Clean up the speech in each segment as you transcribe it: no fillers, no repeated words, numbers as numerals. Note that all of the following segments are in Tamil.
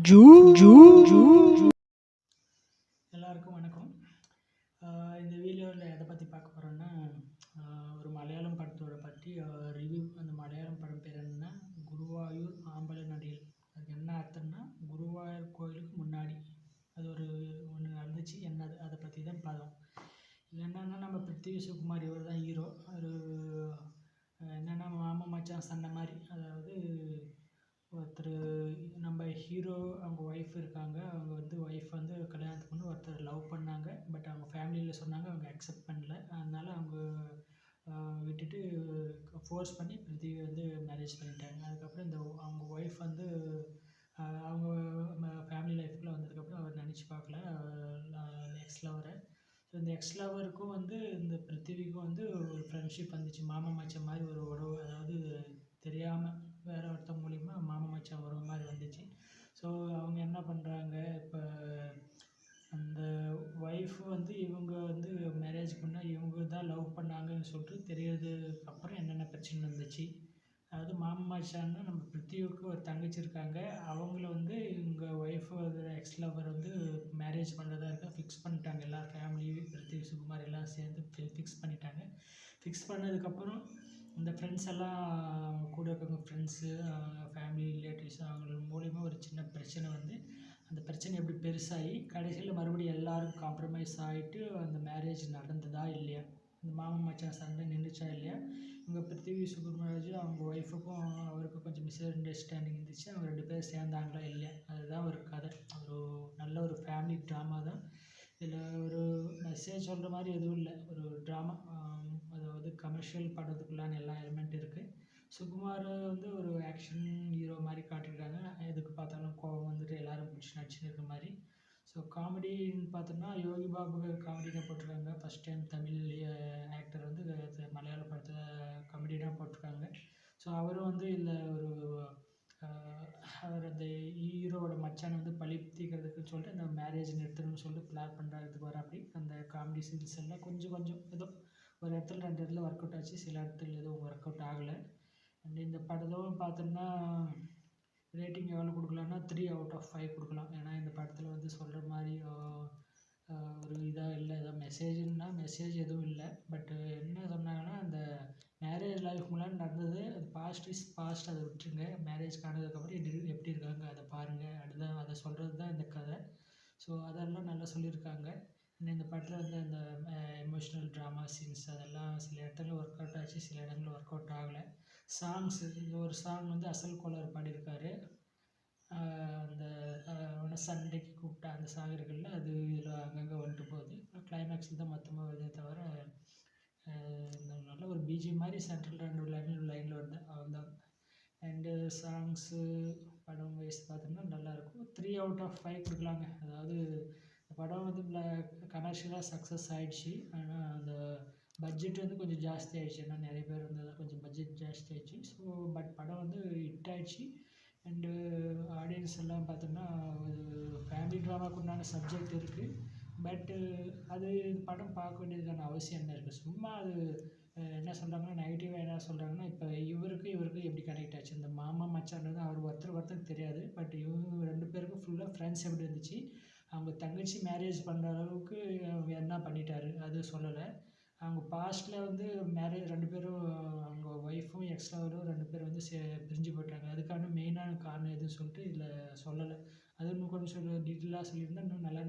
ஜூ ஜூ ஜூ எல்லாருக்கும் வணக்கம். இந்த வீடியோவில் எதை பற்றி பார்க்க போகிறோன்னா, ஒரு மலையாளம் படத்தோட பற்றி ரிவ்யூ. அந்த மலையாளம் படம் பேர் என்னன்னா, குருவாயூர் ஆம்பல நடிகள். அதுக்கு என்ன அர்த்தம்னா, குருவாயூர் கோயிலுக்கு முன்னாடி அது ஒன்று நடந்துச்சு. என்னது அதை பற்றி தான் பார்த்தோம். இது என்னென்னா, நம்ம பிருத்திவி சுகுமார் இவர் தான் ஹீரோ. ஒரு என்னென்னா மாமா மச்சான் சண்டை மாதிரி. அதாவது ஒருத்தர் நம்ம ஹீரோ அவங்க ஒய்ஃப் இருக்காங்க. அவங்க ஒய்ஃப் கல்யாணத்துக்கு முன்னே ஒருத்தர் லவ் பண்ணாங்க. பட் அவங்க ஃபேமிலியில் சொன்னாங்க, அவங்க அக்செப்ட் பண்ணல. அதனால் அவங்க விட்டுட்டு ஃபோர்ஸ் பண்ணி பிருத்திவி மேரேஜ் பண்ணிட்டாங்க. அதுக்கப்புறம் அவங்க ஒய்ஃப் அவங்க ஃபேமிலி லைஃப்குள்ளே வந்ததுக்கப்புறம் அவர் நினச்சி பார்க்கல எக்ஸ் லவரை. ஸோ இந்த எக்ஸ் லவருக்கும் இந்த பிருத்திவிக்கும் ஒரு ஃப்ரெண்ட்ஷிப் வந்துச்சு. மாமா மச்சான் மாதிரி ஒரு உறவு. அதாவது தெரியாமல் வேறு ஒருத்தர் மூலிமா மாமா மச்சான் உறவு மாதிரி வந்துச்சு. ஸோ அவங்க என்ன பண்ணுறாங்க, இப்போ அந்த ஒய்ஃபு இவங்க மேரேஜ் பண்ணால் இவங்க தான் லவ் பண்ணாங்கன்னு சொல்லிட்டு தெரியறதுக்கு அப்புறம் என்னென்ன பிரச்சனை இருந்துச்சு. அதாவது மாமா மச்சான்னா நம்ம பிருத்திவிக்கு ஒரு தங்கச்சி இருக்காங்க. அவங்கள இவங்க ஒய்ஃபு எக்ஸ் லவர் மேரேஜ் பண்ணுறதா இருக்க ஃபிக்ஸ் பண்ணிட்டாங்க. எல்லா ஃபேமிலியும் பிருத்திவி சுகுமார் எல்லாம் சேர்ந்து ஃபிக்ஸ் பண்ணிட்டாங்க. ஃபிக்ஸ் பண்ணதுக்கப்புறம் இந்த ஃப்ரெண்ட்ஸ் எல்லாம் கூட இருக்கிறவங்க ஃப்ரெண்ட்ஸு ஃபேமிலி ரிலேட்டிவ்ஸ் அவங்க மூலிமா ஒரு சின்ன பிரச்சனை அந்த பிரச்சனை எப்படி பெருசாகி கடைசியில் மறுபடியும் எல்லோரும் காம்ப்ரமைஸ் ஆகிட்டு அந்த மேரேஜ் நடந்ததா இல்லையா, இந்த மாமா மச்சான் சண்டை நின்றுச்சா இல்லையா, இவங்க பிருத்திவி சுகுமார் அவங்க ஒய்ஃபுக்கும் அவருக்கும் கொஞ்சம் மிஸ் அண்டர்ஸ்டாண்டிங் இருந்துச்சு. அவங்க 2 பேரும் சேர்ந்தாங்களா இல்லையா, அதுதான் ஒரு கதை. ஒரு நல்ல ஒரு ஃபேமிலி ட்ராமா தான். இதில் ஒரு மெசேஜ் சொல்கிற மாதிரி எதுவும் இல்லை, ஒரு ட்ராமா. அதாவது கமர்ஷியல் படத்துக்குள்ளான எல்லா எலிமெண்ட் இருக்குது. சுகுமார் ஒரு ஆக்ஷன் ஹீரோ மாதிரி காட்டியிருக்காங்க. எதுக்கு பார்த்தாலும் கோவம் எல்லோரும் பிடிச்சி நடிச்சுன்னு இருக்க மாதிரி. ஸோ காமெடின்னு பார்த்தோம்னா யோகி பாபு காமெடியாக போட்டிருக்காங்க. ஃபஸ்ட் டைம் தமிழ் ஆக்டர் மலையாள படத்தில் காமெடியாக போட்டிருக்காங்க. ஸோ அவரும் இல்லை ஒரு அவர் அந்த ஹீரோவோட மச்சான் பழி தீர்க்கிறதுக்குன்னு சொல்லிட்டு அந்த மேரேஜ் நிறுத்தணும்னு சொல்லிட்டு பிளான் பண்ணுறதுக்கு வர அப்படி அந்த காமெடி சீன்ஸ் எல்லாம் கொஞ்சம் ஏதோ ஒரு இடத்துல 2 இடத்துல ஒர்க் அவுட் ஆச்சு, சில இடத்துல எதுவும் ஒர்க் அவுட் ஆகலை. அண்ட் இந்த படத்தும் பார்த்தோம்னா ரேட்டிங் எவ்வளோ கொடுக்கலான்னா 3/5 கொடுக்கலாம். ஏன்னா இந்த படத்தில் சொல்கிற மாதிரி ஒரு இதாக இல்லை. ஏதோ மெசேஜ் எதுவும் இல்லை. பட்டு என்ன சொன்னாங்கன்னா, அந்த மேரேஜ் லைஃப் முன்னாடி நடந்தது, அது பாஸ்ட் இஸ் பாஸ்ட், அதை விட்டுருங்க. மேரேஜ் ஆனதுக்கப்புறம் எப்படி இருக்காங்க அதை பாருங்கள். அதுதான் அதை சொல்கிறது தான் இந்த கதை. ஸோ அதெல்லாம் நல்லா சொல்லியிருக்காங்க. இந்த படத்தில் அந்த எமோஷ்னல் ட்ராமா சீன்ஸ் அதெல்லாம் சில இடத்துல ஒர்க் அவுட் ஆச்சு, சில இடங்களில் ஒர்க் அவுட் ஆகலை. சாங்ஸு ஒரு சாங் அசல் கோளாறு பாடியிருக்காரு. அந்த சண்டைக்கு கூப்பிட்டா அந்த சாங் இருக்குல்ல, அது இதில் அங்கங்கே வந்துட்டு போகுது. கிளைமேக்ஸில் தான் மொத்தமாக வருதே தவிர நல்ல ஒரு பிஜிஎம் மாதிரி சென்ட்ரல் 2 லைனில் வருது, அவ்வளோதான். அண்டு சாங்ஸு படம் வைஸ் பார்த்தோம்னா நல்லாயிருக்கும். 3/5 கொடுக்கலாங்க. அதாவது படம் கமர்ஷியலாக சக்ஸஸ் ஆகிடுச்சு. ஆனால் அந்த பட்ஜெட் கொஞ்சம் ஜாஸ்தி ஆகிடுச்சு. ஏன்னா நிறைய பேர் கொஞ்சம் பட்ஜெட் ஜாஸ்தி ஆகிடுச்சு. ஸோ பட் படம் ஹிட் ஆகிடுச்சு. அண்டு ஆடியன்ஸ் எல்லாம் பார்த்தோம்னா ஒரு ஃபேமிலி ட்ராமாவுக்கு உண்டான சப்ஜெக்ட் இருக்குது. பட்டு அது படம் பார்க்க வேண்டியதுக்கான அவசியம் என்ன இருக்குது? சும்மா அது என்ன சொல்கிறாங்கன்னா, நெகட்டிவாக என்ன சொல்கிறாங்கன்னா, இப்போ இவருக்கு எப்படி கனெக்ட் ஆச்சு, இந்த மாமா மச்சான்றது அவர் ஒருத்தருக்கு தெரியாது. பட் இவங்க 2 பேருக்கும் ஃபுல்லாக ஃப்ரெண்ட்ஸ் எப்படி இருந்துச்சு, அவங்க தங்கச்சி மேரேஜ் பண்ணுற அளவுக்கு அவங்க என்ன பண்ணிட்டாரு அது சொல்லலை. அவங்க பாஸ்ட்டில் மேரேஜ் 2 பேரும் அவங்க ஒய்ஃபும் எக்ஸ் லவரும் 2 பேரும் பிரிஞ்சு போயிட்டாங்க. அதுக்கான மெயினான காரணம் எதுன்னு சொல்லிட்டு இதில் சொல்லலை. அது இன்னும் கொஞ்சம் டீட்டெயிலாக சொல்லியிருந்தால் இன்னும் நல்லா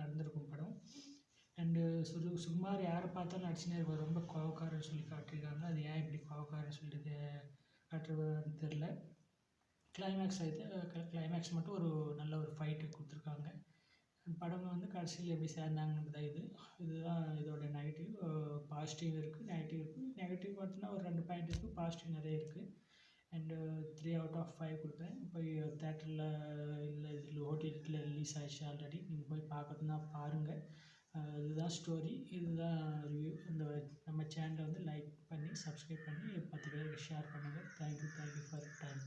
நடந்திருக்கும் படம். அண்டு சுகுமார் யாரை பார்த்தாலும் நடிச்சுனே இருப்பார். ரொம்ப கோவக்காரன்னு சொல்லி காட்டியிருக்காங்க. அது ஏன் இப்படி கோவக்காரன்னு சொல்லிட்டு காட்டுறதுன்னு தெரில. கிளைமேக்ஸ் மட்டும் ஒரு நல்ல ஒரு ஃபைட்டு கொடுத்துருக்காங்க. படம் கடைசியில் எப்படி சேர்ந்தாங்கன்றது இதுதான் இதோட நெகட்டிவ். பாசிட்டிவ் இருக்குது, நெகட்டிவ் இருக்குது. நெகட்டிவ் பார்த்தோன்னா ஒரு 2 பாயிண்ட் இருக்குது, பாசிட்டிவ் நிறைய இருக்குது. அண்டு 3/5 கொடுப்பேன். போய் தேட்டரில் இல்லை இதில் ஓடிடியில் ரிலீஸ் ஆகிடுச்சு ஆல்ரெடி. நீங்கள் போய் பார்க்கறதுனா பாருங்கள். இதுதான் ஸ்டோரி, இதுதான் ரிவ்யூ. நம்ம சேனலை லைக் பண்ணி சப்ஸ்கிரைப் பண்ணி 10 பேருக்கு ஷேர் பண்ணுங்கள். Thank you for time.